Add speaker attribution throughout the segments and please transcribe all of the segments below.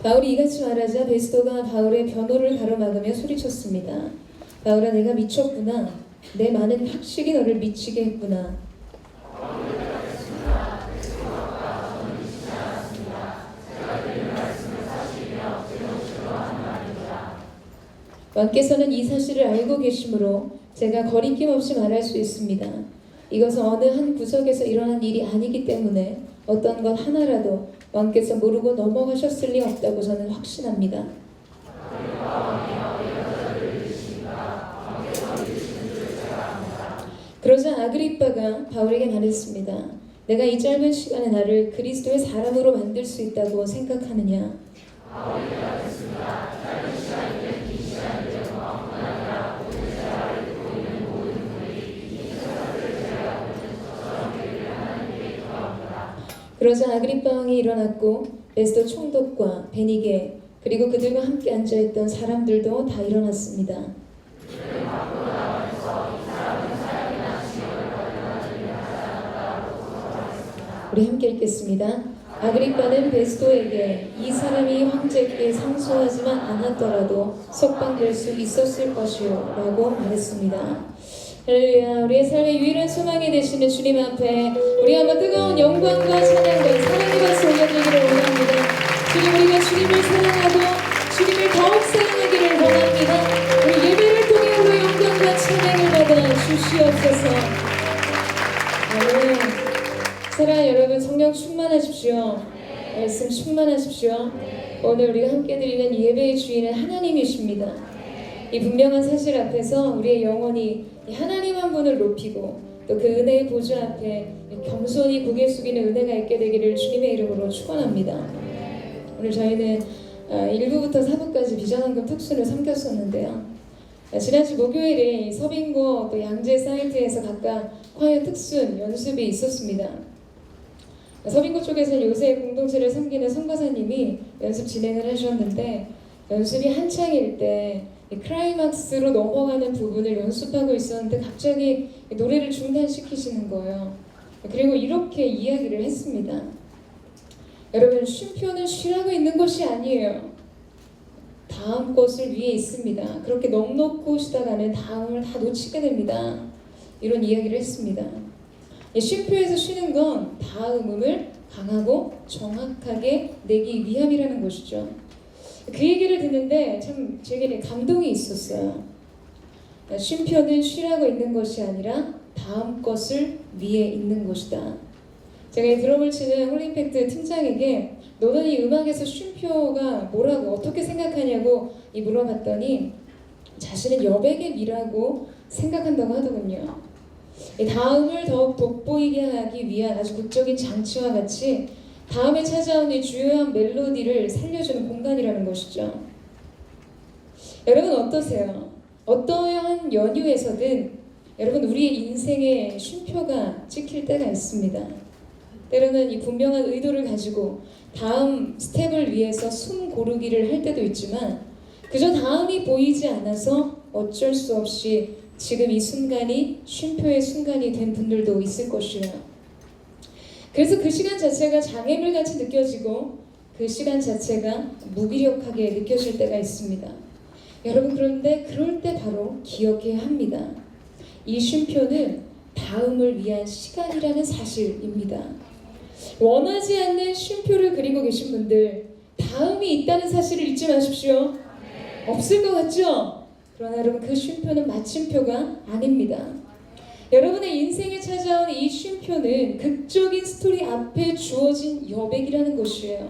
Speaker 1: 바울이 이같이 말하자 베스도가 바울의 변호를 가로막으며 소리쳤습니다. 바울아, 내가 미쳤구나. 내 많은 학식이 너를 미치게 했구나. 왕께서는 이 사실을 알고 계시므로 제가 거리낌 없이 말할 수 있습니다. 이것은 어느 한 구석에서 일어난 일이 아니기 때문에 어떤 것 하나라도 왕께서 모르고 넘어가셨을 리 없다고 저는 확신합니다. 그러자 아그리빠가 바울에게 말했습니다. 내가 이 짧은 시간에 나를 그리스도의 사람으로 만들 수 있다고 생각하느냐? 그러자 아그리빠 왕이 일어났고 베스도 총독과 베니게 그리고 그들과 함께 앉아있던 사람들도 다 일어났습니다. 우리 함께 읽겠습니다. 아그리빠는 베스도에게 이 사람이 황제께 상소하지만 않았더라도 석방될 수 있었을 것이요 라고 말했습니다. 할렐루야. 우리의 삶의 유일한 소망이 되시는 주님 앞에 우리 한번 뜨거운 영광과 찬양과 사랑의 박수 올려드리기를 원합니다. 주님, 우리가 주님을 사랑하고 주님을 더욱 사랑하기를 원합니다. 우리 예배를 통해 우리 영광과 찬양을 받아 주시옵소서. 아멘. 사랑하는 여러분, 성령 충만하십시오. 말씀 충만하십시오. 오늘 우리가 함께 드리는 예배의 주인은 하나님이십니다. 이 분명한 사실 앞에서 우리의 영혼이 하나님 한 분을 높이고 또 그 은혜의 보좌 앞에 겸손히 고개 숙이는 은혜가 있게 되기를 주님의 이름으로 축원합니다. 오늘 저희는 1부부터 4부까지 비전헌금 특수를 섬겼었는데요. 지난주 목요일에 서빙고 또 양재 사이트에서 각각 화요 특순 연습이 있었습니다. 서빙고 쪽에서는 요새 공동체를 섬기는 선교사님이 연습 진행을 하셨는데 연습이 한창일 때 클라이막스로 넘어가는 부분을 연습하고 있었는데 갑자기 노래를 중단시키시는 거예요. 그리고 이렇게 이야기를 했습니다. 여러분, 쉼표는 쉬라고 있는 것이 아니에요. 다음 것을 위해 있습니다. 그렇게 넉넉고 쉬다가는 다음을 다 놓치게 됩니다. 이런 이야기를 했습니다. 쉼표에서 쉬는 건 다음음을 강하고 정확하게 내기 위함이라는 것이죠. 그 얘기를 듣는데 참 제게 감동이 있었어요. 쉼표는 쉬라고 있는 것이 아니라 다음 것을 위해 있는 것이다. 제가 드럼을 치는 홀리임팩트 팀장에게 너는 이 음악에서 쉼표가 뭐라고 어떻게 생각하냐고 물어봤더니 자신은 여백의 미라고 생각한다고 하더군요. 다음을 더욱 돋보이게 하기 위한 아주 극적인 장치와 같이 다음에 찾아온 이 주요한 멜로디를 살려주는 공간이라는 것이죠. 여러분 어떠세요? 어떠한 연유에서든 여러분 우리의 인생에 쉼표가 찍힐 때가 있습니다. 때로는 이 분명한 의도를 가지고 다음 스텝을 위해서 숨 고르기를 할 때도 있지만 그저 다음이 보이지 않아서 어쩔 수 없이 지금 이 순간이 쉼표의 순간이 된 분들도 있을 것이에요. 그래서 그 시간 자체가 장애물 같이 느껴지고 그 시간 자체가 무기력하게 느껴질 때가 있습니다. 여러분, 그런데 그럴 때 바로 기억해야 합니다. 이 쉼표는 다음을 위한 시간이라는 사실입니다. 원하지 않는 쉼표를 그리고 계신 분들, 다음이 있다는 사실을 잊지 마십시오. 없을 것 같죠? 그러나 여러분, 그 쉼표는 마침표가 아닙니다. 여러분의 인생에 찾아온 이 쉼표는 극적인 스토리 앞에 주어진 여백이라는 것이에요.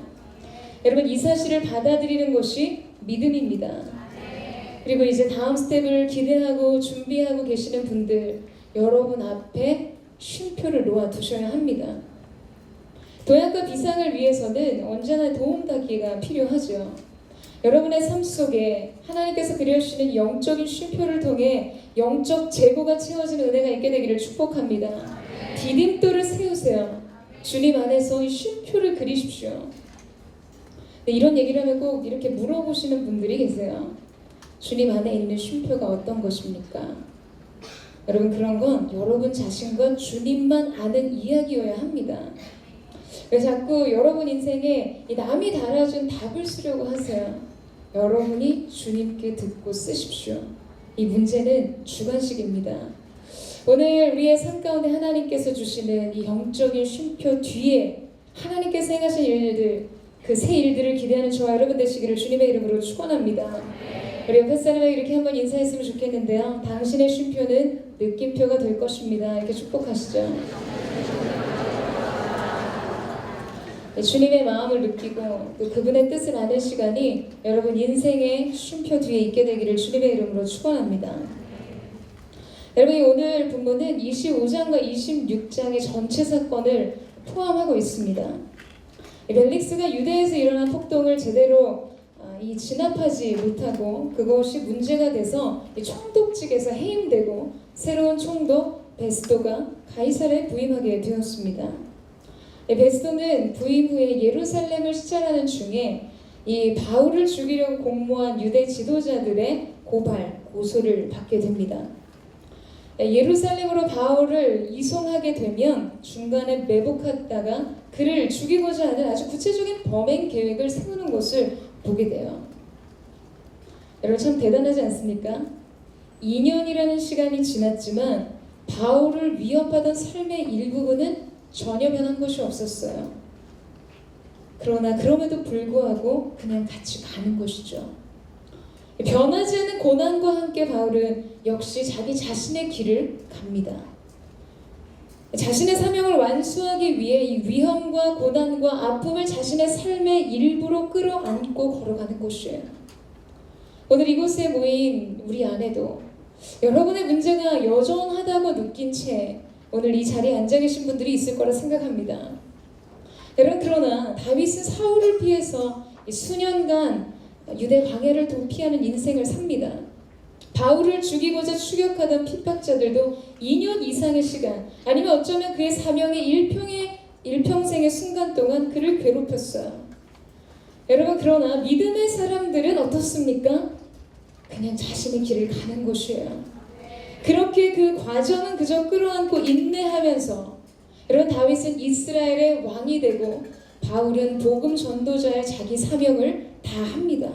Speaker 1: 여러분, 이 사실을 받아들이는 것이 믿음입니다. 그리고 이제 다음 스텝을 기대하고 준비하고 계시는 분들, 여러분 앞에 쉼표를 놓아두셔야 합니다. 도약과 비상을 위해서는 언제나 도움닫기가 필요하죠. 여러분의 삶 속에 하나님께서 그려주시는 영적인 쉼표를 통해 영적 재고가 채워지는 은혜가 있게 되기를 축복합니다. 디딤돌을 세우세요. 주님 안에서 이 쉼표를 그리십시오. 이런 얘기를 하면 꼭 이렇게 물어보시는 분들이 계세요. 주님 안에 있는 쉼표가 어떤 것입니까? 여러분, 그런 건 여러분 자신과 주님만 아는 이야기여야 합니다. 왜 자꾸 여러분 인생에 이 남이 달아준 답을 쓰려고 하세요? 여러분이 주님께 듣고 쓰십시오. 이 문제는 주관식입니다. 오늘 우리의 삶 가운데 하나님께서 주시는 이 영적인 쉼표 뒤에 하나님께서 행하신 일들, 그 새 일들을 기대하는 저와 여러분 되시기를 주님의 이름으로 축원합니다. 우리 옆에 사람에게 이렇게 한번 인사했으면 좋겠는데요. 당신의 쉼표는 느낌표가 될 것입니다. 이렇게 축복하시죠. 주님의 마음을 느끼고 또 그분의 뜻을 아는 시간이 여러분 인생의 쉼표 뒤에 있게 되기를 주님의 이름으로 축원합니다. 여러분 오늘 본문은 25장과 26장의 전체 사건을 포함하고 있습니다. 벨릭스가 유대에서 일어난 폭동을 제대로 진압하지 못하고 그것이 문제가 돼서 총독직에서 해임되고 새로운 총독 베스도가 가이사르에 부임하게 되었습니다. 베스도는 부임 후에 예루살렘을 시찰하는 중에 이 바울을 죽이려고 공모한 유대 지도자들의 고소를 받게 됩니다. 예루살렘으로 바울을 이송하게 되면 중간에 매복했다가 그를 죽이고자 하는 아주 구체적인 범행 계획을 세우는 것을 보게 돼요. 여러분 참 대단하지 않습니까? 2년이라는 시간이 지났지만 바울을 위협하던 삶의 일부분은 전혀 변한 것이 없었어요. 그러나 그럼에도 불구하고 그냥 같이 가는 것이죠. 변하지 않는 고난과 함께 바울은 역시 자기 자신의 길을 갑니다. 자신의 사명을 완수하기 위해 이 위험과 고난과 아픔을 자신의 삶의 일부로 끌어안고 걸어가는 것이에요. 오늘 이곳에 모인 우리 안에도 여러분의 문제가 여전하다고 느낀 채 오늘 이 자리에 앉아 계신 분들이 있을 거라 생각합니다. 여러분 그러나 다윗은 사울을 피해서 수년간 유대 광야를 도피하는 인생을 삽니다. 바울을 죽이고자 추격하던 핍박자들도 2년 이상의 시간 아니면 어쩌면 그의 사명의 일평생의 순간 동안 그를 괴롭혔어요. 여러분 그러나 믿음의 사람들은 어떻습니까? 그냥 자신의 길을 가는 것이에요. 그렇게 그 과정은 그저 끌어안고 인내하면서 여러분 다윗은 이스라엘의 왕이 되고 바울은 복음 전도자의 자기 사명을 다 합니다.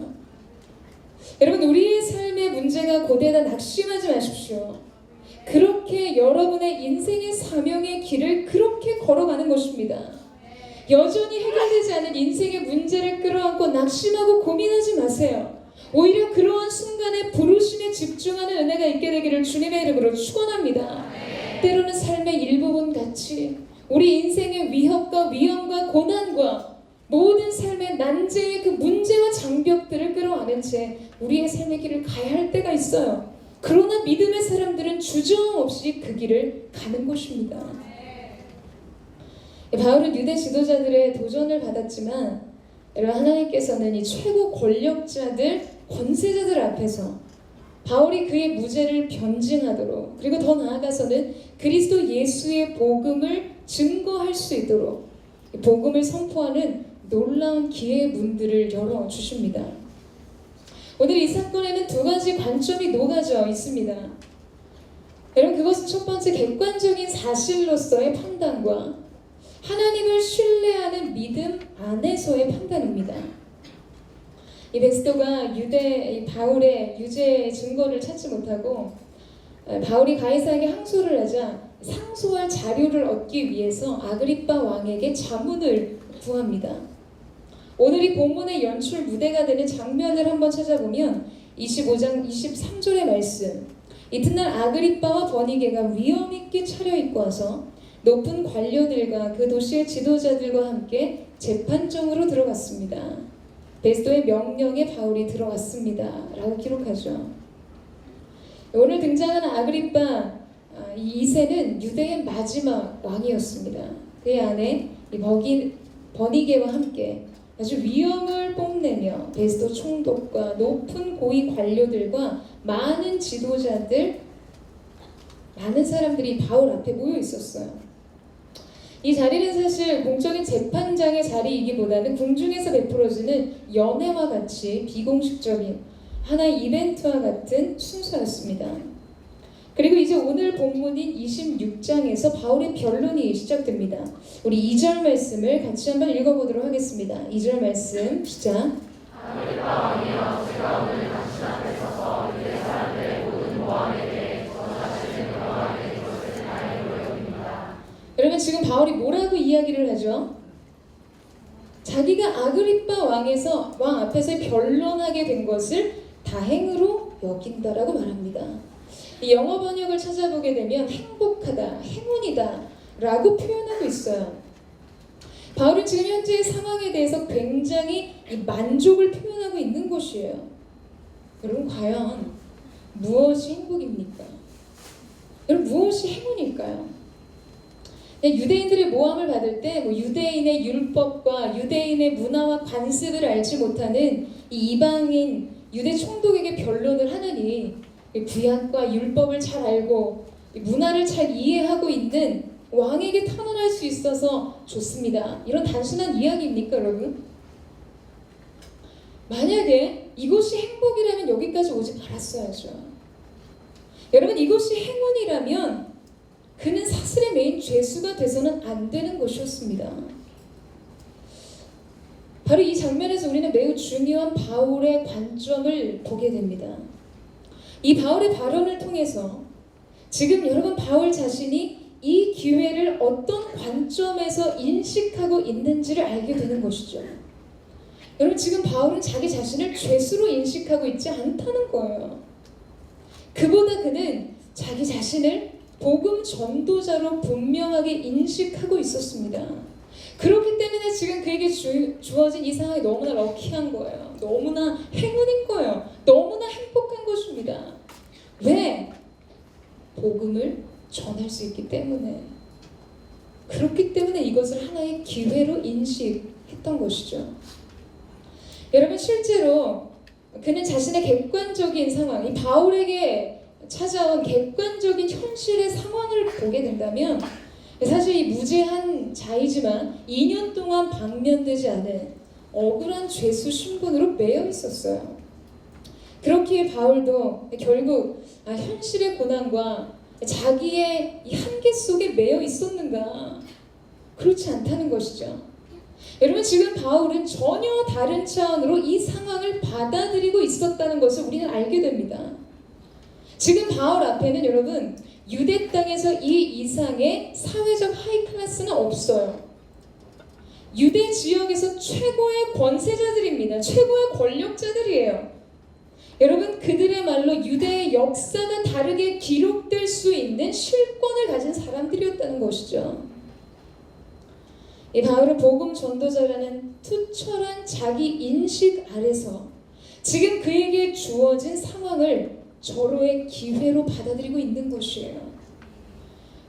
Speaker 1: 여러분 우리의 삶의 문제가 고되다 낙심하지 마십시오. 그렇게 여러분의 인생의 사명의 길을 그렇게 걸어가는 것입니다. 여전히 해결되지 않은 인생의 문제를 끌어안고 낙심하고 고민하지 마세요. 오히려 그러한 순간에 부르심에 집중하는 은혜가 있게 되기를 주님의 이름으로 축원합니다. 때로는 삶의 일부분 같이 우리 인생의 위협과 위험과 고난과 모든 삶의 난제의 그 문제와 장벽들을 끌어안은 채 우리의 삶의 길을 가야 할 때가 있어요. 그러나 믿음의 사람들은 주저없이 그 길을 가는 것입니다. 바울은 유대 지도자들의 도전을 받았지만 하나님께서는 이 최고 권력자들, 권세자들 앞에서 바울이 그의 무죄를 변증하도록 그리고 더 나아가서는 그리스도 예수의 복음을 증거할 수 있도록 복음을 선포하는 놀라운 기회의 문들을 열어주십니다. 오늘 이 사건에는 두 가지 관점이 녹아져 있습니다. 여러분 그것은 첫 번째 객관적인 사실로서의 판단과 하나님을 신뢰하는 믿음 안에서의 판단입니다. 이 베스도가 바울의 유죄 증거를 찾지 못하고 바울이 가이사에게 항소를 하자 상소할 자료를 얻기 위해서 아그리빠 왕에게 자문을 구합니다. 오늘 이 본문의 연출 무대가 되는 장면을 한번 찾아보면 25장 23절의 말씀, 이튿날 아그리빠와 버니게가 위험 있게 차려입고 와서 높은 관료들과 그 도시의 지도자들과 함께 재판정으로 들어갔습니다. 베스도의 명령에 바울이 들어갔습니다 라고 기록하죠. 오늘 등장하는 아그리빠 2세는 유대의 마지막 왕이었습니다. 그의 아내 버니게와 함께 아주 위험을 뽐내며 베스도 총독과 높은 고위 관료들과 많은 지도자들, 많은 사람들이 바울 앞에 모여 있었어요. 이 자리는 사실 공적인 재판장의 자리이기보다는 궁중에서 베풀어지는 연회와 같이 비공식적인 하나의 이벤트와 같은 순서였습니다. 그리고 이제 오늘 본문인 26장에서 바울의 변론이 시작됩니다. 우리 2절 말씀을 같이 한번 읽어보도록 하겠습니다. 2절 말씀 시작. 여러분 지금 바울이 뭐라고 이야기를 하죠? 자기가 아그리빠 왕 앞에서 변론하게 된 것을 다행으로 여긴다라고 말합니다. 이 영어 번역을 찾아보게 되면 행복하다, 행운이다 라고 표현하고 있어요. 바울은 지금 현재의 상황에 대해서 굉장히 이 만족을 표현하고 있는 것이에요. 여러분 과연 무엇이 행복입니까? 여러분 무엇이 행운일까요? 유대인들의 모함을 받을 때 유대인의 율법과 유대인의 문화와 관습을 알지 못하는 이 이방인 유대 총독에게 변론을 하느니 구약과 율법을 잘 알고 문화를 잘 이해하고 있는 왕에게 탄원할 수 있어서 좋습니다. 이런 단순한 이야기입니까, 여러분? 만약에 이것이 행복이라면 여기까지 오지 말았어야죠. 여러분 이것이 행운이라면 그는 사슬의 매인 죄수가 돼서는 안 되는 것이었습니다. 바로 이 장면에서 우리는 매우 중요한 바울의 관점을 보게 됩니다. 이 바울의 발언을 통해서 지금 여러분 바울 자신이 이 기회를 어떤 관점에서 인식하고 있는지를 알게 되는 것이죠. 여러분 지금 바울은 자기 자신을 죄수로 인식하고 있지 않다는 거예요. 그보다 그는 자기 자신을 복음 전도자로 분명하게 인식하고 있었습니다. 그렇기 때문에 지금 그에게 주어진 이 상황이 너무나 럭키한 거예요. 너무나 행운인 거예요. 너무나 행복한 것입니다. 왜? 복음을 전할 수 있기 때문에. 그렇기 때문에 이것을 하나의 기회로 인식했던 것이죠. 여러분 실제로 그는 자신의 객관적인 상황, 이 바울에게 찾아온 객관적인 현실의 상황을 보게 된다면 사실 이 무죄한 자이지만 2년 동안 방면되지 않은 억울한 죄수 신분으로 매여 있었어요. 그렇기에 바울도 결국 현실의 고난과 자기의 이 한계 속에 매여 있었는가? 그렇지 않다는 것이죠. 여러분 지금 바울은 전혀 다른 차원으로 이 상황을 받아들이고 있었다는 것을 우리는 알게 됩니다. 지금 바울 앞에는 여러분 유대 땅에서 이 이상의 사회적 하이 클래스는 없어요. 유대 지역에서 최고의 권세자들입니다. 최고의 권력자들이에요. 여러분 그들의 말로 유대의 역사가 다르게 기록될 수 있는 실권을 가진 사람들이었다는 것이죠. 이 바울은 복음 전도자라는 투철한 자기 인식 아래서 지금 그에게 주어진 상황을 절호의 기회로 받아들이고 있는 것이에요.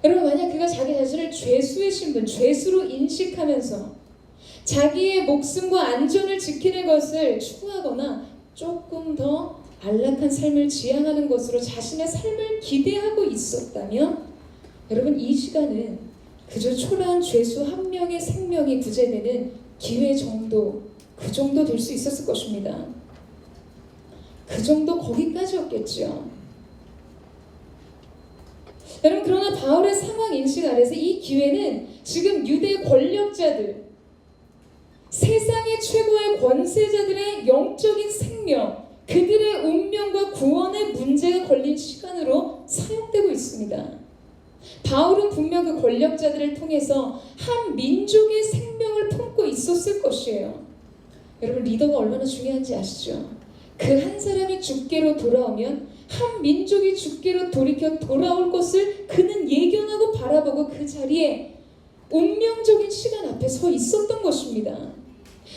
Speaker 1: 여러분 만약 그가 자기 자신을 죄수의 신분, 죄수로 인식하면서 자기의 목숨과 안전을 지키는 것을 추구하거나 조금 더 안락한 삶을 지향하는 것으로 자신의 삶을 기대하고 있었다면 여러분 이 시간은 그저 초라한 죄수 한 명의 생명이 구제되는 기회 정도, 그 정도 될 수 있었을 것입니다. 그 정도 거기까지였겠죠. 여러분 그러나 바울의 상황 인식 아래서 이 기회는 지금 유대 권력자들, 세상의 최고의 권세자들의 영적인 생명, 그들의 운명과 구원의 문제가 걸린 시간으로 사용되고 있습니다. 바울은 분명 그 권력자들을 통해서 한 민족의 생명을 품고 있었을 것이에요. 여러분 리더가 얼마나 중요한지 아시죠? 그 한 사람이 주께로 돌아오면 한 민족이 주께로 돌이켜 돌아올 것을 그는 예견하고 바라보고 그 자리에 운명적인 시간 앞에 서 있었던 것입니다.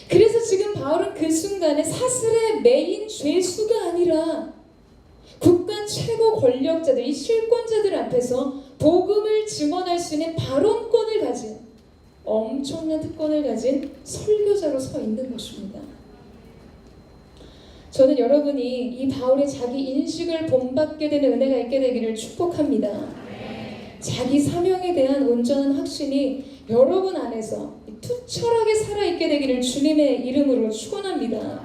Speaker 1: 그래서 지금 바울은 그 순간에 사슬의 매인 죄수가 아니라 국가 최고 권력자들, 이 실권자들 앞에서 복음을 증언할 수 있는 발언권을 가진 엄청난 특권을 가진 설교자로 서 있는 것입니다. 저는 여러분이 이 바울의 자기 인식을 본받게 되는 은혜가 있게 되기를 축복합니다. 자기 사명에 대한 온전한 확신이 여러분 안에서 투철하게 살아있게 되기를 주님의 이름으로 축원합니다.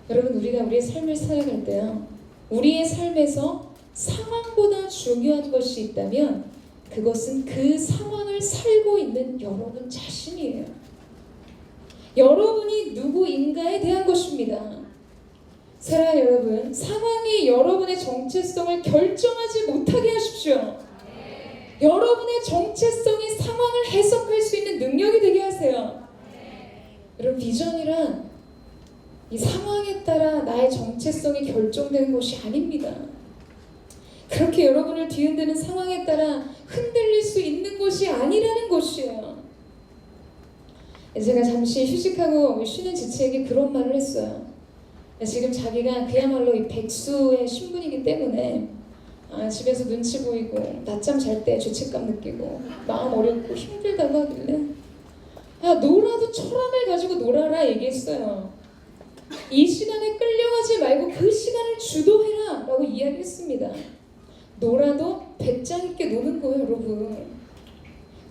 Speaker 1: 여러분 우리가 우리의 삶을 살아갈 때요, 우리의 삶에서 상황보다 중요한 것이 있다면 그것은 그 상황을 살고 있는 여러분 자신이에요. 여러분이 누구인가에 대한 것입니다. 사랑하는 여러분, 상황이 여러분의 정체성을 결정하지 못하게 하십시오. 여러분의 정체성이 상황을 해석할 수 있는 능력이 되게 하세요. 여러분, 비전이란 이 상황에 따라 나의 정체성이 결정되는 것이 아닙니다. 그렇게 여러분을 뒤흔드는 상황에 따라 흔들릴 수 있는 것이 아니라는 것이에요. 제가 잠시 휴직하고 쉬는 지체에게 그런 말을 했어요. 지금 자기가 그야말로 이 백수의 신분이기 때문에 집에서 눈치 보이고 낮잠 잘 때 죄책감 느끼고 마음 어렵고 힘들다고 하길래 놀아도 철학을 가지고 놀아라 얘기했어요. 이 시간에 끌려가지 말고 그 시간을 주도해라 라고 이야기했습니다. 놀아도 배짱 있게 노는 거예요, 여러분.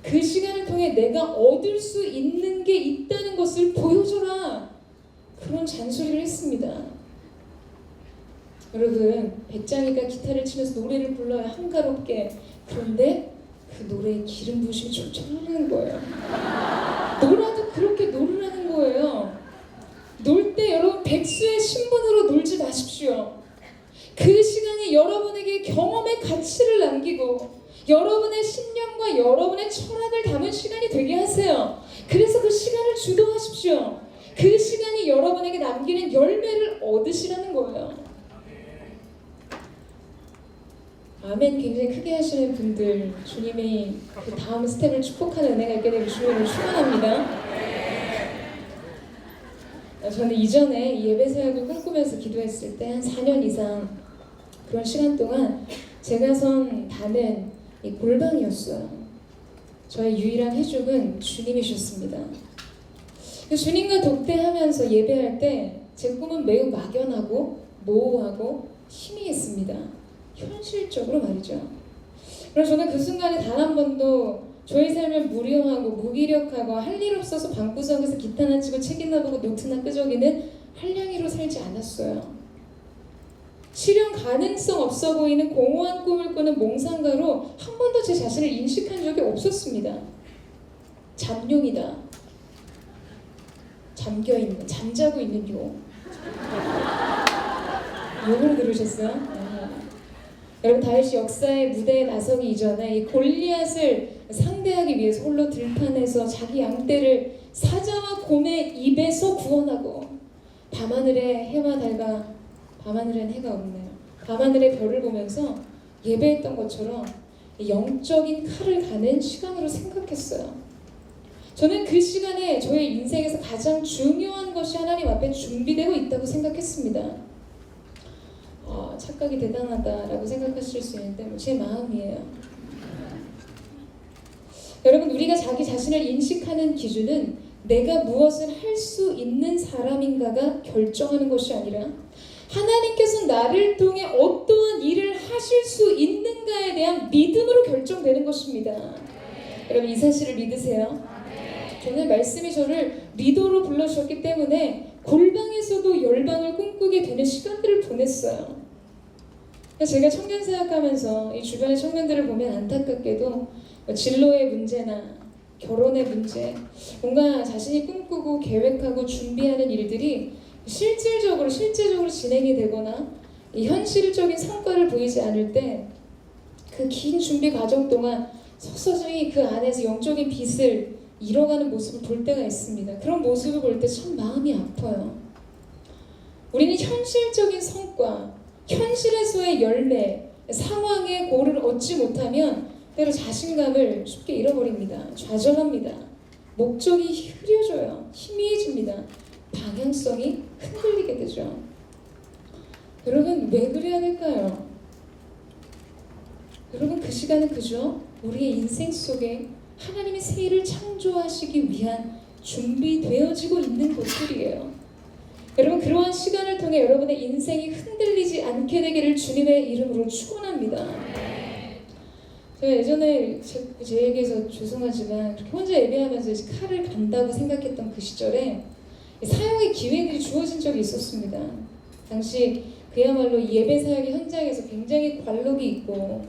Speaker 1: 그 시간을 통해 내가 얻을 수 있는 게 있다는 것을 보여줘라. 그런 잔소리를 했습니다. 여러분, 배짱이가 기타를 치면서 노래를 불러야 한가롭게. 그런데 그 노래에 기름 부으심이 쫄쫄 흐르는 거예요. 놀아도 그렇게 놀으라는 거예요. 놀 때 여러분 백수의 신분으로 놀지 마십시오. 그 시간이 여러분에게 경험의 가치를 남기고 여러분의 신념과 여러분의 철학을 담은 시간이 되게 하세요. 그래서 그 시간을 주도하십시오. 그 시간이 여러분에게 남기는 열매를 얻으시라는 거예요. 아멘 굉장히 크게 하시는 분들, 주님이 그 다음 스텝을 축복하는 은혜가 있게 되길 주님을 축원합니다. 저는 이전에 예배 사역을 꿈꾸면서 기도했을 때 한 4년 이상 그런 시간 동안 제가 선 단은 이 골방이었어요. 저의 유일한 해죽은 주님이셨습니다. 주님과 독대하면서 예배할 때 제 꿈은 매우 막연하고 모호하고 희미했습니다. 현실적으로 말이죠. 그래서 저는 그 순간에 단 한 번도 저의 삶을 무료하고 무기력하고 할 일 없어서 방구석에서 기타나 치고 책이나 보고 노트나 끄적이는 한량이로 살지 않았어요. 실현 가능성 없어 보이는 공허한 꿈을 꾸는 몽상가로 한 번도 제 자신을 인식한 적이 없었습니다. 잠룡이다. 잠겨있는, 잠자고 있는 용. 용으로 들으셨어요? 여러분, 다윗이 역사의 무대에 나서기 이전에 이 골리앗을 상대하기 위해서 홀로 들판에서 자기 양떼를 사자와 곰의 입에서 구원하고 밤하늘에 해와 달과 밤하늘엔 해가 없네요. 밤하늘의 별을 보면서 예배했던 것처럼 영적인 칼을 가는 시간으로 생각했어요. 저는 그 시간에 저의 인생에서 가장 중요한 것이 하나님 앞에 준비되고 있다고 생각했습니다. 착각이 대단하다라고 생각하실 수 있는데 제 마음이에요. 여러분, 우리가 자기 자신을 인식하는 기준은 내가 무엇을 할 수 있는 사람인가가 결정하는 것이 아니라 하나님께서 나를 통해 어떠한 일을 하실 수 있는가에 대한 믿음으로 결정되는 것입니다. 여러분, 이 사실을 믿으세요? 저는 말씀이 저를 리더로 불러주셨기 때문에 골방에서도 열방을 꿈꾸게 되는 시간들을 보냈어요. 제가 청년 사역하면서 이 주변의 청년들을 보면 안타깝게도 진로의 문제나 결혼의 문제, 뭔가 자신이 꿈꾸고 계획하고 준비하는 일들이 실질적으로 진행이 되거나 이 현실적인 성과를 보이지 않을 때 그 긴 준비 과정 동안 서서히 그 안에서 영적인 빛을 잃어가는 모습을 볼 때가 있습니다. 그런 모습을 볼 때 참 마음이 아파요. 우리는 현실적인 성과, 현실에서의 열매, 상황의 고를 얻지 못하면 때로 자신감을 쉽게 잃어버립니다. 좌절합니다. 목적이 흐려져요. 희미해집니다. 방향성이 흔들리게 되죠. 여러분, 왜 그래야 될까요? 여러분, 그 시간은 그저 우리의 인생 속에 하나님이 새 일을 창조하시기 위한 준비되어지고 있는 것들이에요. 여러분, 그러한 시간을 통해 여러분의 인생이 흔들리지 않게 되기를 주님의 이름으로 축원합니다. 제가 예전에 제에게서 죄송하지만 그렇게 혼자 예배하면서 칼을 간다고 생각했던 그 시절에 사역의 기회들이 주어진 적이 있었습니다. 당시 그야말로 예배 사역의 현장에서 굉장히 관록이 있고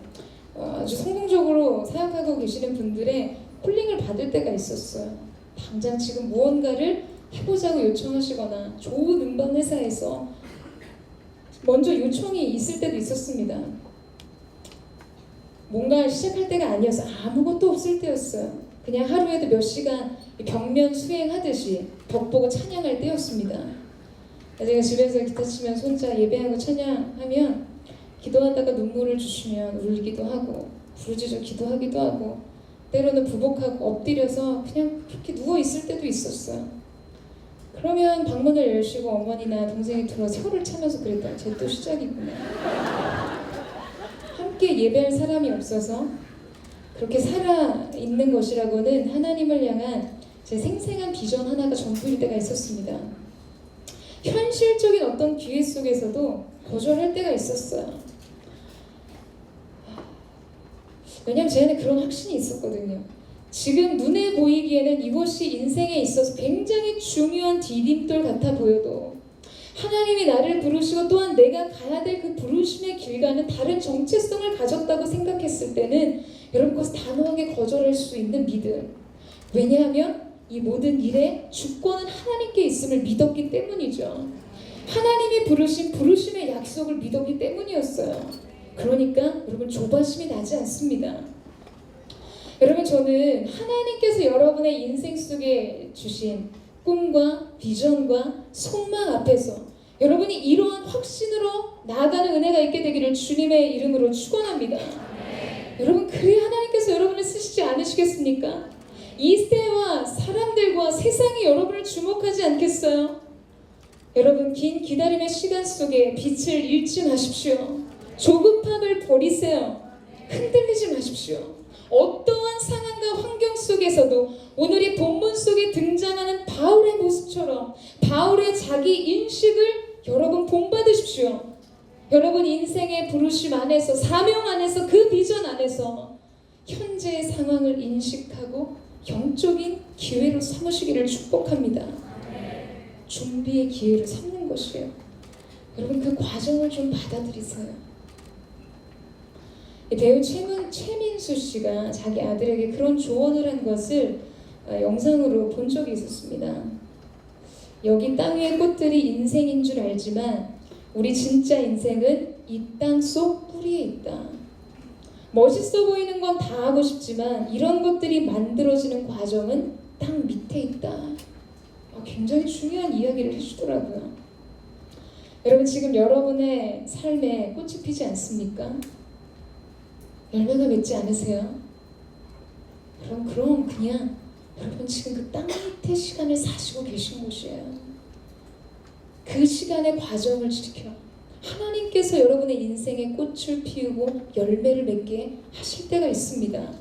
Speaker 1: 아주 성공적으로 사역하고 계시는 분들의 콜링을 받을 때가 있었어요. 당장 지금 무언가를 해보자고 요청하시거나 좋은 음반 회사에서 먼저 요청이 있을 때도 있었습니다. 뭔가 시작할 때가 아니어서 아무것도 없을 때였어요. 그냥 하루에도 몇 시간 벽면 수행하듯이 벽 보고 찬양할 때였습니다. 제가 집에서 기타 치면서 혼자 예배하고 찬양하면 기도하다가 눈물을 주시면 울기도 하고 부르짖어 기도하기도 하고 때로는 부복하고 엎드려서 그냥 그렇게 누워있을 때도 있었어요. 그러면 방문을 여시고 어머니나 동생이 들어와서 혀를 차면서 그랬다. 쟤 또 시작이구나. 함께 예배할 사람이 없어서 그렇게 살아있는 것이라고는 하나님을 향한 제 생생한 비전 하나가 전부일 때가 있었습니다. 현실적인 어떤 기회 속에서도 거절할 때가 있었어요. 왜냐면 제 안에 그런 확신이 있었거든요. 지금 눈에 보이기에는 이것이 인생에 있어서 굉장히 중요한 디딤돌 같아 보여도 하나님이 나를 부르시고 또한 내가 가야 될 그 부르심의 길과는 다른 정체성을 가졌다고 생각했을 때는 여러분 그것을 단호하게 거절할 수 있는 믿음. 왜냐하면 이 모든 일에 주권은 하나님께 있음을 믿었기 때문이죠. 하나님이 부르신 부르심의 약속을 믿었기 때문이었어요. 그러니까 여러분 조바심이 나지 않습니다. 여러분 저는 하나님께서 여러분의 인생 속에 주신 꿈과 비전과 소망 앞에서 여러분이 이러한 확신으로 나아가는 은혜가 있게 되기를 주님의 이름으로 축원합니다. 여러분 그래 하나님께서 여러분을 쓰시지 않으시겠습니까? 이 시대와 사람들과 세상이 여러분을 주목하지 않겠어요? 여러분 긴 기다림의 시간 속에 빛을 잃지 마십시오. 조급함을 버리세요. 흔들리지 마십시오. 어떠한 상황과 환경 속에서도 오늘 이 본문 속에 등장하는 바울의 모습처럼 바울의 자기 인식을 여러분 본받으십시오. 여러분 인생의 부르심 안에서 사명 안에서 그 비전 안에서 현재의 상황을 인식하고 영적인 기회로 삼으시기를 축복합니다. 준비의 기회를 삼는 것이에요. 여러분 그 과정을 좀 받아들이세요. 배우 최민수 씨가 자기 아들에게 그런 조언을 한 것을 영상으로 본 적이 있었습니다. 여기 땅 위의 꽃들이 인생인 줄 알지만 우리 진짜 인생은 이 땅 속 뿌리에 있다. 멋있어 보이는 건 다 하고 싶지만 이런 것들이 만들어지는 과정은 땅 밑에 있다. 굉장히 중요한 이야기를 해주더라고요. 여러분 지금 여러분의 삶에 꽃이 피지 않습니까? 열매가 맺지 않으세요? 그럼 그냥 여러분 지금 그 땅 밑에 시간을 사시고 계신 곳이에요. 그 시간의 과정을 지켜 하나님께서 여러분의 인생에 꽃을 피우고 열매를 맺게 하실 때가 있습니다.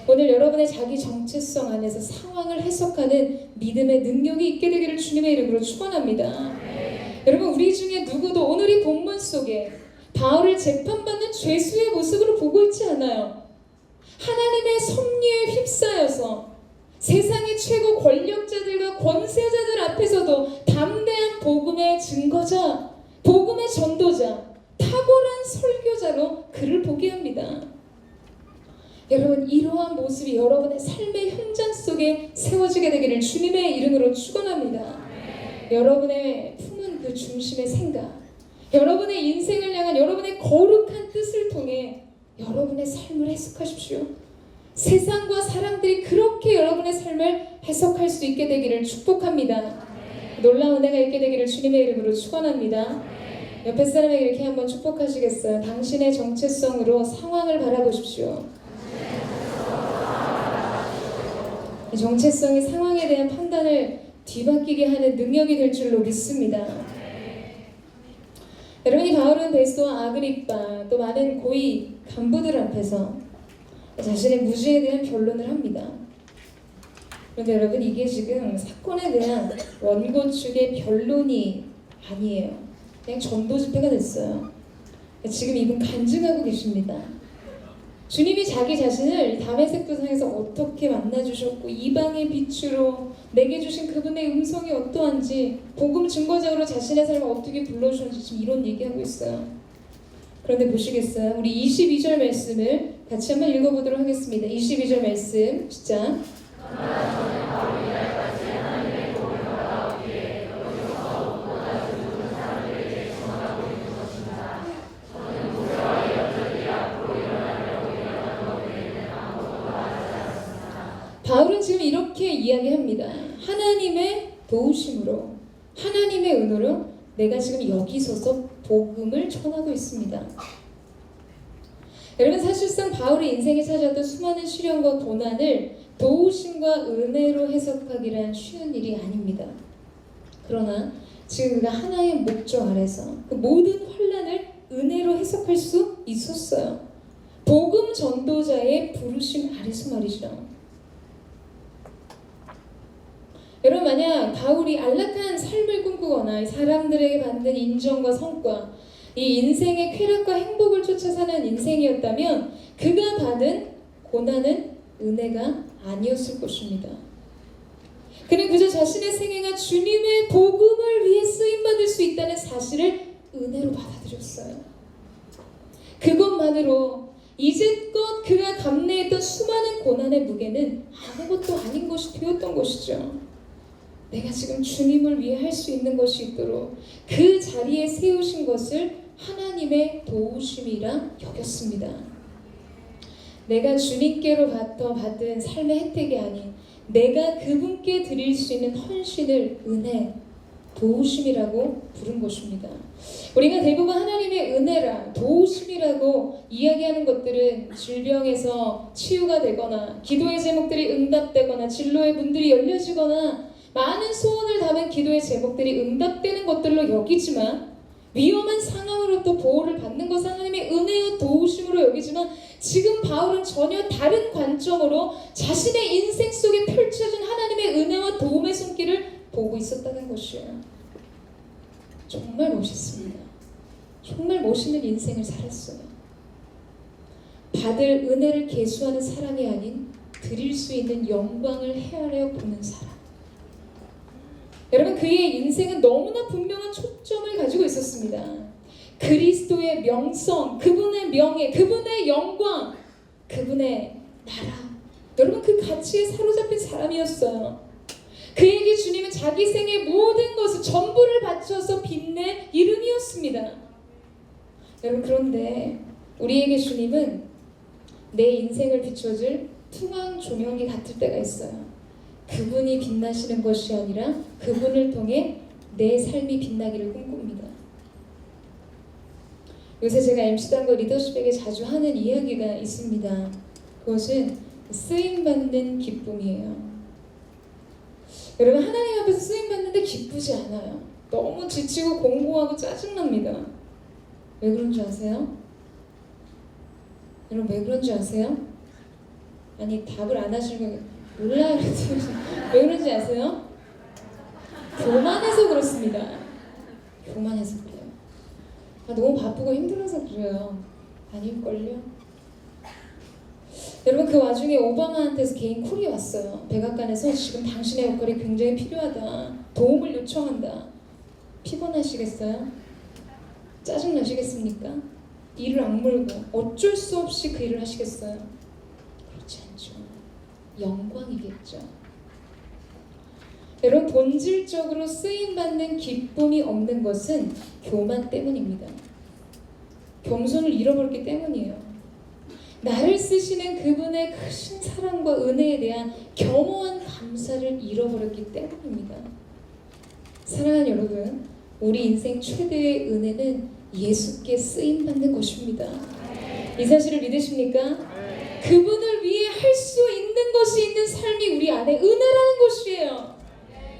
Speaker 1: 오늘 여러분의 자기 정체성 안에서 상황을 해석하는 믿음의 능력이 있게 되기를 주님의 이름으로 축원합니다. 여러분 우리 중에 누구도 오늘 이 본문 속에 바울을 재판받는 죄수의 모습으로 보고 있지 않아요. 하나님의 섭리에 휩싸여서 세상의 최고 권력자들과 권세자들 앞에서도 담대한 복음의 증거자, 복음의 전도자, 탁월한 설교자로 그를 보게 합니다. 여러분 이러한 모습이 여러분의 삶의 현장 속에 세워지게 되기를 주님의 이름으로 축원합니다. 여러분의 품은 그 중심의 생각, 여러분의 인생을 향한 여러분의 거룩한 뜻을 통해 여러분의 삶을 해석하십시오. 세상과 사람들이 그렇게 여러분의 삶을 해석할 수 있게 되기를 축복합니다. 놀라운 은혜가 있게 되기를 주님의 이름으로 축원합니다. 옆에 사람에게 이렇게 한번 축복하시겠어요? 당신의 정체성으로 상황을 바라보십시오. 이 정체성이 상황에 대한 판단을 뒤바뀌게 하는 능력이 될 줄로 믿습니다. 여러분이 바울은 베스도와 아그리빠 또 많은 고위 간부들 앞에서 자신의 무죄에 대한 변론을 합니다. 그런데 여러분 이게 지금 사건에 대한 원고 측의 변론이 아니에요. 그냥 전도 집회가 됐어요. 지금 이분 간증하고 계십니다. 주님이 자기 자신을 다메섹 도상에서 어떻게 만나주셨고 이방의 빛으로 내게 주신 그분의 음성이 어떠한지 복음 증거자로 자신의 삶을 어떻게 불러주셨는지 지금 이런 얘기하고 있어요. 그런데 보시겠어요? 우리 22절 말씀을 같이 한번 읽어보도록 하겠습니다. 22절 말씀 시작. 바울은 지금 이렇게 이야기합니다. 하나님의 도우심으로, 하나님의 은혜로 내가 지금 여기 서서 복음을 전하고 있습니다. 여러분, 사실상 바울의 인생에 찾아왔던 수많은 시련과 고난을 도우심과 은혜로 해석하기란 쉬운 일이 아닙니다. 그러나 지금 그가 하나의 목적 아래서 그 모든 환난을 은혜로 해석할 수 있었어요. 복음 전도자의 부르심 아래서 말이죠. 여러분, 만약 바울이 안락한 삶을 꿈꾸거나 사람들에게 받는 인정과 성과, 이 인생의 쾌락과 행복을 쫓아 사는 인생이었다면 그가 받은 고난은 은혜가 아니었을 것입니다. 그는 그저 자신의 생애가 주님의 복음을 위해 쓰임받을 수 있다는 사실을 은혜로 받아들였어요. 그것만으로 이제껏 그가 감내했던 수많은 고난의 무게는 아무것도 아닌 것이 되었던 것이죠. 내가 지금 주님을 위해 할 수 있는 것이 있도록 그 자리에 세우신 것을 하나님의 도우심이라 여겼습니다. 내가 주님께로부터 받은 삶의 혜택이 아닌 내가 그분께 드릴 수 있는 헌신을 은혜, 도우심이라고 부른 것입니다. 우리가 대부분 하나님의 은혜라 도우심이라고 이야기하는 것들은 질병에서 치유가 되거나 기도의 제목들이 응답되거나 진로의 문들이 열려지거나 많은 소원을 담은 기도의 제목들이 응답되는 것들로 여기지만, 위험한 상황으로부터 보호를 받는 것은 하나님의 은혜와 도우심으로 여기지만, 지금 바울은 전혀 다른 관점으로 자신의 인생 속에 펼쳐진 하나님의 은혜와 도움의 손길을 보고 있었다는 것이에요. 정말 멋있습니다. 정말 멋있는 인생을 살았어요. 받을 은혜를 계수하는 사람이 아닌 드릴 수 있는 영광을 헤아려 보는 사람. 여러분, 그의 인생은 너무나 분명한 초점을 가지고 있었습니다. 그리스도의 명성, 그분의 명예, 그분의 영광, 그분의 나라. 여러분, 그 가치에 사로잡힌 사람이었어요. 그에게 주님은 자기 생의 모든 것을 전부를 바쳐서 빛낸 이름이었습니다. 여러분, 그런데 우리에게 주님은 내 인생을 비춰줄 투명 조명이 같을 때가 있어요. 그분이 빛나시는 것이 아니라 그분을 통해 내 삶이 빛나기를 꿈꿉니다. 요새 제가 MC단과 리더십에게 자주 하는 이야기가 있습니다. 그것은 쓰임받는 기쁨이에요. 여러분, 하나님 앞에서 쓰임받는데 기쁘지 않아요. 너무 지치고 공고하고 짜증납니다. 왜 그런 줄 아세요? 여러분, 왜 그런 줄 아세요? 아니, 답을 안 하시면 몰라요. 왜 그런지 아세요? 교만해서 그렇습니다. 교만해서 그래요. 너무 바쁘고 힘들어서 그래요. 아닐걸요? 여러분, 그 와중에 오바마한테서 개인 콜이 왔어요. 백악관에서 지금 당신의 역할이 굉장히 필요하다. 도움을 요청한다. 피곤하시겠어요? 짜증나시겠습니까? 일을 악물고 어쩔 수 없이 그 일을 하시겠어요? 그렇지 않죠. 영광이겠죠. 여러분, 본질적으로 쓰임받는 기쁨이 없는 것은 교만 때문입니다. 겸손을 잃어버렸기 때문이에요. 나를 쓰시는 그분의 크신 사랑과 은혜에 대한 겸허한 감사를 잃어버렸기 때문입니다. 사랑하는 여러분, 우리 인생 최대의 은혜는 예수께 쓰임받는 것입니다. 이 사실을 믿으십니까? 그분을 위해 할 수 있는 것이 있는 삶이 우리 안에 은혜라는 것이에요.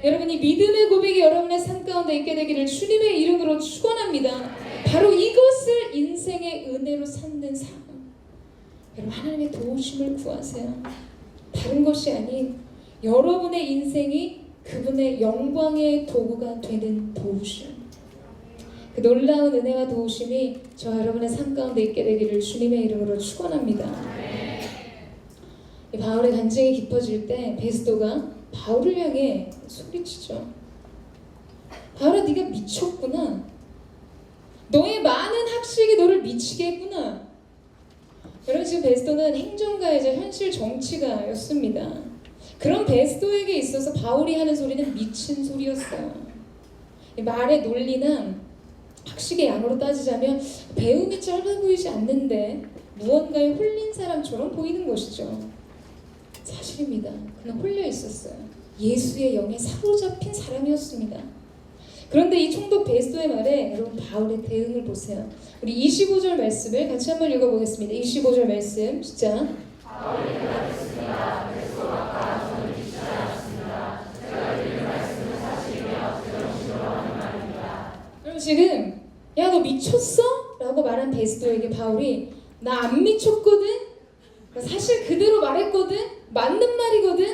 Speaker 1: 여러분이 믿음의 고백이 여러분의 삶 가운데 있게 되기를 주님의 이름으로 축원합니다. 바로 이것을 인생의 은혜로 삼는 삶. 여러분, 하나님의 도우심을 구하세요. 다른 것이 아닌 여러분의 인생이 그분의 영광의 도구가 되는 도우심. 그 놀라운 은혜와 도우심이 저 여러분의 삶 가운데 있게 되기를 주님의 이름으로 축원합니다. 바울의 간증이 깊어질 때 베스도가 바울을 향해 소리치죠. 바울아, 네가 미쳤구나. 너의 많은 학식이 너를 미치게 했구나. 여러분 지금 베스도는 행정가이자 현실 정치가였습니다. 그런 베스도에게 있어서 바울이 하는 소리는 미친 소리였어요. 말의 논리나 학식의 양으로 따지자면 배움이 짧아 보이지 않는데 무언가에 홀린 사람처럼 보이는 것이죠. 사실입니다. 그는 홀려 있었어요. 예수의 영에 사로잡힌 사람이었습니다. 그런데 이 총독 베스도의 말에 여러분 바울의 대응을 보세요. 우리 25절 말씀을 같이 한번 읽어보겠습니다. 25절 말씀 시작. 바울이 대답했습니다. 베스도가 저는 믿지 않았습니다. 제가 드린 말씀은 사실이며 제정신으로 하는 말입니다. 그럼 지금 야 너 미쳤어? 라고 말한 베스도에게 바울이 나 안 미쳤거든? 사실 그대로 말했거든? 맞는 말이거든?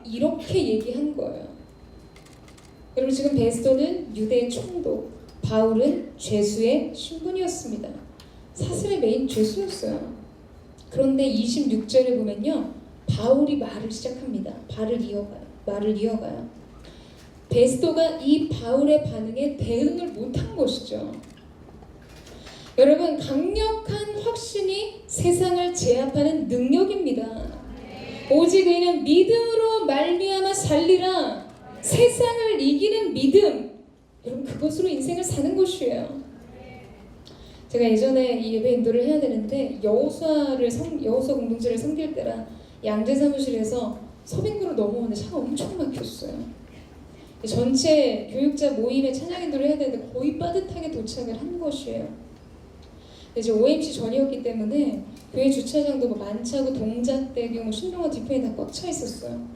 Speaker 1: 이렇게 얘기한 거예요. 여러분 지금 베스도는 유대의 총독, 바울은 죄수의 신분이었습니다. 사슬의 메인 죄수였어요. 그런데 26절에 보면요, 바울이 말을 시작합니다. 말을 이어가요. 베스도가 이 바울의 반응에 대응을 못한 것이죠. 여러분 강력한 확신이 세상을 제압하는 능력입니다. 오직 의인은 믿음으로 말미암아 살리라. 세상을 이기는 믿음, 여러분 그것으로 인생을 사는 것이에요. 제가 예전에 이 예배 인도를 해야 되는데 여호수아 공동체를 섬길 때라 양재 사무실에서 서빙구로 넘어오는데 차가 엄청 막혔어요. 전체 교육자 모임에 찬양 인도를 해야 되는데 거의 빠듯하게 도착을 한 것이에요. 이제 OMC 전이었기 때문에 교회 주차장도 뭐 만차고 동작대교, 신동아 뒤편이 다 꽉 차 있었어요.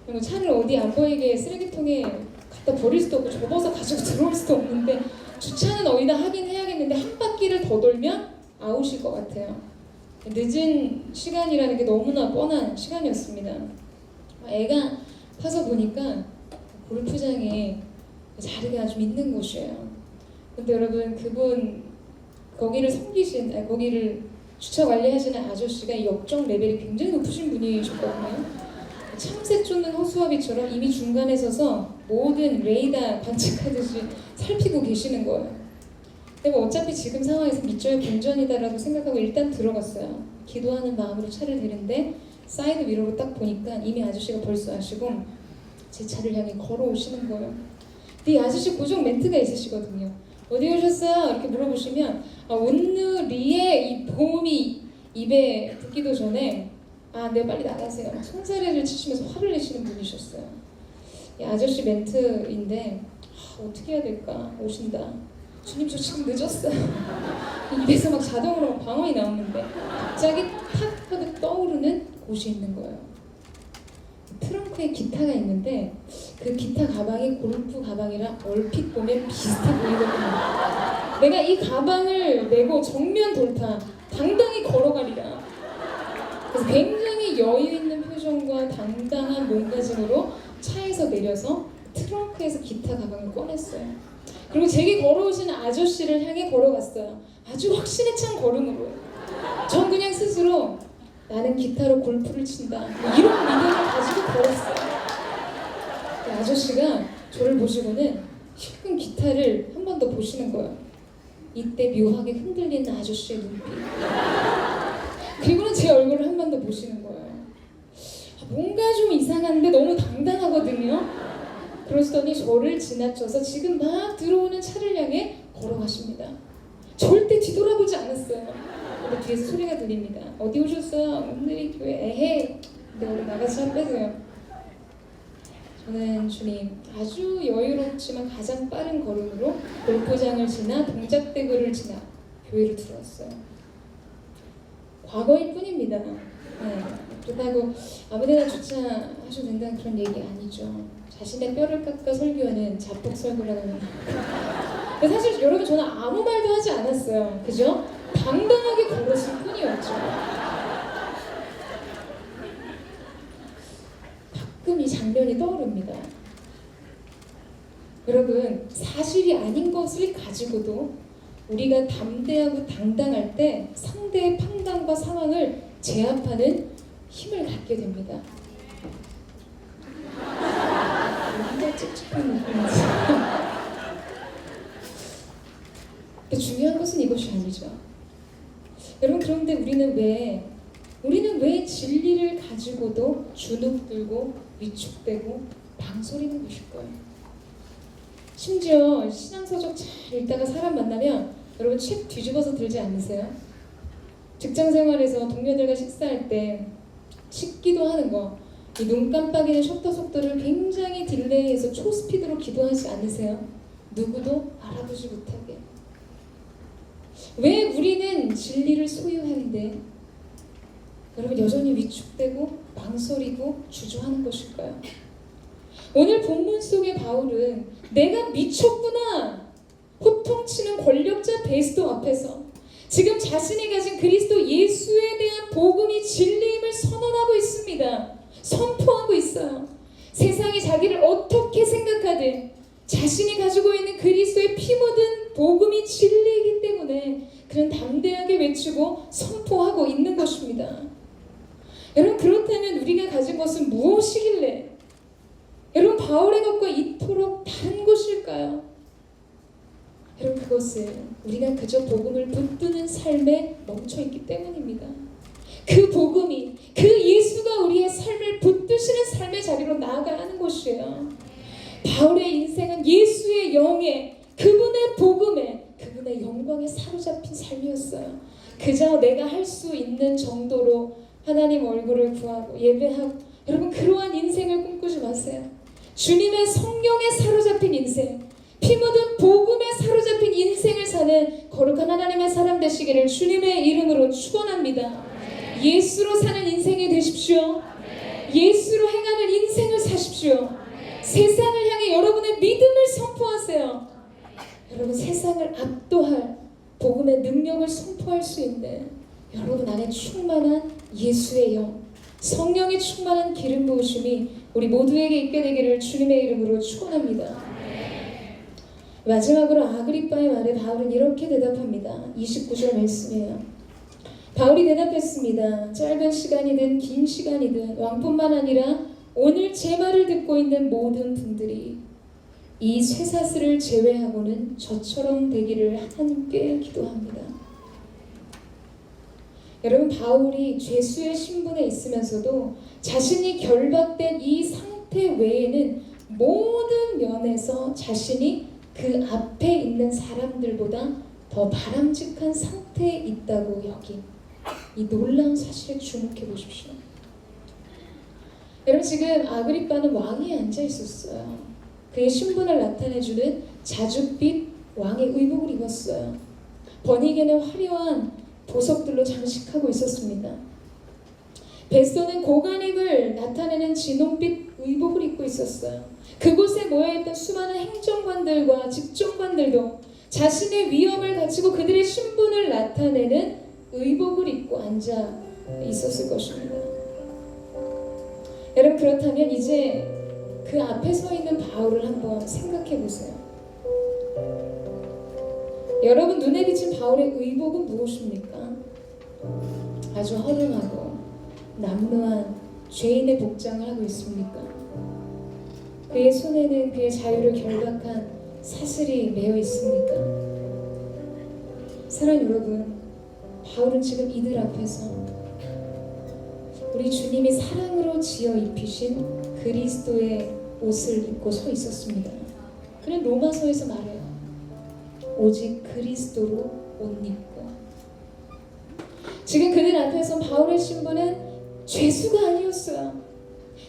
Speaker 1: 그리고 차를 어디 안 보이게 쓰레기통에 갖다 버릴 수도 없고 접어서 가지고 들어올 수도 없는데 주차는 어디다 하긴 해야겠는데 한 바퀴를 더 돌면 아웃일 것 같아요. 늦은 시간이라는 게 너무나 뻔한 시간이었습니다. 애가 타서 보니까 골프장에 자리가 좀 있는 곳이에요. 근데 여러분 그분 거기를 주차 관리하시는 아저씨가 이 역정 레벨이 굉장히 높으신 분이셨거든요. 참새 쫓는 허수아비처럼 이미 중간에 서서 모든 레이더 관측하듯이 살피고 계시는 거예요. 근데 뭐 어차피 지금 상황에서 밑줄 본전이다라고 생각하고 일단 들어갔어요. 기도하는 마음으로 차를 대는데 사이드 미러로 딱 보니까 이미 아저씨가 벌써 아시고 제 차를 향해 걸어오시는 거예요. 근데 이 아저씨 고정 멘트가 있으시거든요. 어디 오셨어요? 이렇게 물어보시면 오늘리에 이 보험이 입에 붙기도 전에 네 빨리 나가세요. 막 손사래를 치시면서 화를 내시는 분이셨어요. 이 아저씨 멘트인데 어떻게 해야 될까? 오신다. 주님 저 지금 늦었어요. 입에서 막 자동으로 막 방언이 나오는데 갑자기 탁 하고 떠오르는 곳이 있는 거예요. 트렁크에 기타가 있는데 그 기타 가방이 골프 가방이랑 얼핏 보면 비슷해 보이거든요. 내가 이 가방을 메고 정면 돌파 당당히 걸어가리라. 그래서 굉장히 여유 있는 표정과 당당한 몸가짐으로 차에서 내려서 트렁크에서 기타 가방을 꺼냈어요. 그리고 제게 걸어오시는 아저씨를 향해 걸어갔어요. 아주 확신에 찬 걸음으로. 전 그냥 스스로 나는 기타로 골프를 친다. 이런 믿음을 가지고 걸었어요. 그 아저씨가 저를 보시고는 실금 기타를 한 번 더 보시는 거예요. 이때 묘하게 흔들리는 아저씨의 눈빛. 그리고는 제 얼굴을 한 번 더 보시는 거예요. 뭔가 좀 이상한데 너무 당당하거든요. 그러시더니 저를 지나쳐서 지금 막 들어오는 차를 향해 걸어가십니다. 절대 뒤돌아보지 않았어요. 근데 뒤에서 소리가 들립니다. 어디 오셨어요? 오늘이 교회 에헤. 근데 우리 나가서 차 빼세요. 저는 주님 아주 여유롭지만 가장 빠른 걸음으로 골프장을 지나 동작대교를 지나 교회를 들어왔어요. 과거일 뿐입니다. 네. 그렇다고 아무데나 주차하셔도 된다는 그런 얘기 아니죠. 자신의 뼈를 깎아 설교하는 자폭 설교라는 거. 근데 사실 여러분 저는 아무 말도 하지 않았어요. 그죠? 당당하게 걸었을 뿐이었죠. 가끔 이 장면이 떠오릅니다. 여러분 사실이 아닌 것을 가지고도 우리가 담대하고 당당할 때 상대의 판단과 상황을 제압하는 힘을 갖게 됩니다. 굉장히 찝찝한 느낌이지. 근데 중요한 것은 이것이 아니죠. 여러분, 그런데 우리는 왜 진리를 가지고도 주눅들고 위축되고 망설이는 것일까요? 심지어 신앙서적 잘 읽다가 사람 만나면 여러분 책 뒤집어서 들지 않으세요? 직장생활에서 동료들과 식사할 때 식기도 하는 거, 이 눈 깜빡이는 셔터 속도를 굉장히 딜레이해서 초스피드로 기도하지 않으세요? 누구도 알아보지 못하게. 왜 우리는 진리를 소유하는데 여러분 여전히 위축되고 망설이고 주저하는 것일까요? 오늘 본문 속의 바울은 내가 미쳤구나 호통치는 권력자 베스도 앞에서 지금 자신이 가진 그리스도 예수에 대한 복음이 진리임을 선언하고 있습니다. 선포하고 있어요. 세상이 자기를 어떻게 생각하든 자신이 가지고 있는 그리스도의 피 묻은 복음이 진리이기 때문에 그는 담대하게 외치고 선포하고 있는 것입니다. 여러분, 그렇다면 우리가 가진 것은 무엇이길래 여러분 바울의 것과 이토록 다른 것일까요? 여러분, 그것은 우리가 그저 복음을 붙드는 삶에 멈춰있기 때문입니다. 그 복음이, 그 예수가 우리의 삶을 붙드시는 삶의 자리로 나아가야 하는 것이에요. 바울의 인생은 예수의 영에, 그분의 복음에, 그분의 영광에 사로잡힌 삶이었어요. 그저 내가 할 수 있는 정도로 하나님 얼굴을 구하고 예배하고, 여러분 그러한 인생을 꿈꾸지 마세요. 주님의 성령에 사로잡힌 인생, 피 묻은 복음에 사로잡힌 인생을 사는 거룩한 하나님의 사람 되시기를 주님의 이름으로 축원합니다. 예수로 사는 인생이 되십시오. 예수로 행하는 인생을 사십시오. 세상을 향해 여러분의 믿음을 선포하세요. 여러분, 세상을 압도할 복음의 능력을 선포할 수 있는 여러분 안에 충만한 예수의 영, 성령이 충만한 기름 부으심이 우리 모두에게 있게 되기를 주님의 이름으로 축원합니다. 마지막으로 아그리빠의 말에 바울은 이렇게 대답합니다. 29절 말씀이에요. 바울이 대답했습니다. 짧은 시간이든 긴 시간이든 왕뿐만 아니라 오늘 제 말을 듣고 있는 모든 분들이 이 쇠사슬을 제외하고는 저처럼 되기를 하나님께 기도합니다. 여러분, 바울이 죄수의 신분에 있으면서도 자신이 결박된 이 상태 외에는 모든 면에서 자신이 그 앞에 있는 사람들보다 더 바람직한 상태에 있다고 여긴 이 놀라운 사실에 주목해 보십시오. 여러분, 지금 아그리빠는 왕위에 앉아 있었어요. 그의 신분을 나타내주는 자줏빛 왕의 의복을 입었어요. 번이게는 화려한 보석들로 장식하고 있었습니다. 베스도는 고관입을 나타내는 진홍빛 의복을 입고 있었어요. 그곳에 모여있던 수많은 행정관들과 직종관들도 자신의 위엄을 갖추고 그들의 신분을 나타내는 의복을 입고 앉아 있었을 것입니다. 여러분, 그렇다면 이제 그 앞에 서 있는 바울을 한번 생각해 보세요. 여러분 눈에 비친 바울의 의복은 무엇입니까? 아주 허름하고 남루한 죄인의 복장을 하고 있습니까? 그의 손에는 그의 자유를 결박한 사슬이 매어 있습니까? 사랑하는 여러분, 바울은 지금 이들 앞에서 우리 주님이 사랑으로 지어 입히신 그리스도의 옷을 입고 서 있었습니다. 그는 로마서에서 말해요. 오직 그리스도로 옷 입고. 지금 그들 앞에서 바울의 신분은 죄수가 아니었어요.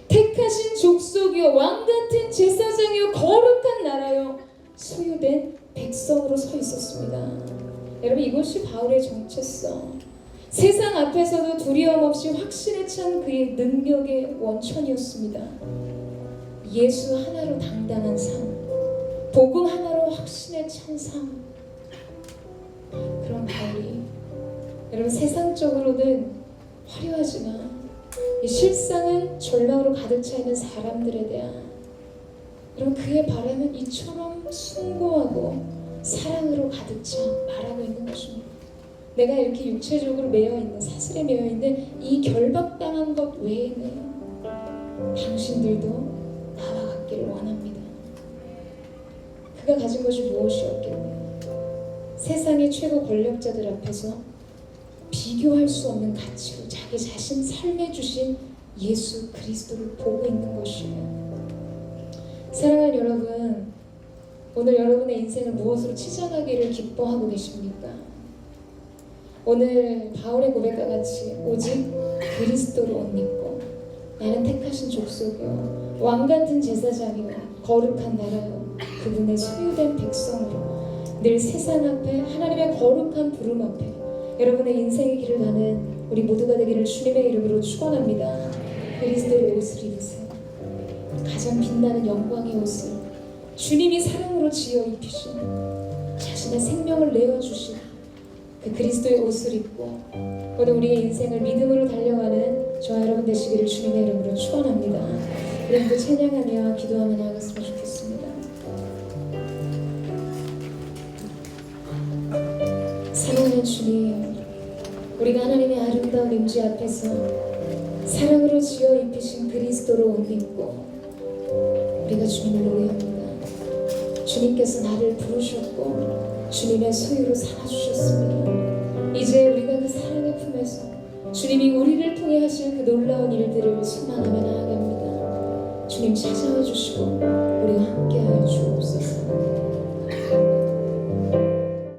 Speaker 1: 택하신 족속이요, 왕같은 제사장이요, 거룩한 나라요, 소유된 백성으로 서 있었습니다. 여러분, 이것이 바울의 정체성, 세상 앞에서도 두려움 없이 확신에 찬 그의 능력의 원천이었습니다. 예수 하나로 당당한 삶, 복음 하나로 확신에 찬 삶. 그런 바울이 여러분 세상적으로는 화려하지만 이 실상은 절망으로 가득 차 있는 사람들에 대한 여러분 그의 바람은 이처럼 숭고하고 사랑으로 가득 차 말하고 있는 것입니다. 내가 이렇게 육체적으로 매여있는, 사슬에 매여있는 이 결박당한 것 외에는 당신들도 나와 같기를 원합니다. 그가 가진 것이 무엇이었길래 세상의 최고 권력자들 앞에서 비교할 수 없는 가치로 자기 자신 삶에 주신 예수 그리스도를 보고 있는 것이에요. 사랑하는 여러분, 오늘 여러분의 인생을 무엇으로 치장하기를 기뻐하고 계십니까? 오늘 바울의 고백과 같이 오직 그리스도로 옷 입고 나는 택하신 족속이요 왕같은 제사장이요 거룩한 나라요 그분의 소유된 백성으로 늘 세상 앞에 하나님의 거룩한 부름 앞에 여러분의 인생의 길을 가는 우리 모두가 되기를 주님의 이름으로 축원합니다. 그리스도의 옷을 입으세요. 가장 빛나는 영광의 옷을 주님이 사랑으로 지어 입히신 자신의 생명을 내어주신 그 그리스도의 옷을 입고 오늘 우리의 인생을 믿음으로 달려가는 저와 여러분 되시기를 주님의 이름으로 축원합니다. 우리 찬양하며 기도하며 나아갔으면 좋겠습니다. 사랑하는 주님, 우리가 하나님의 아름다운 임재 앞에서 사랑으로 지어 입히신 그리스도로 옷 입고 우리가 주님을 노래합니다. 주님께서 나를 부르셨고 주님의 소유로 삼아주셨습니다. 이제 우리가 그 사랑의 품에서 주님이 우리를 통해 하실 그 놀라운 일들을 소망하며 나아갑니다. 주님 찾아와 주시고 우리와 함께하여 주옵소서.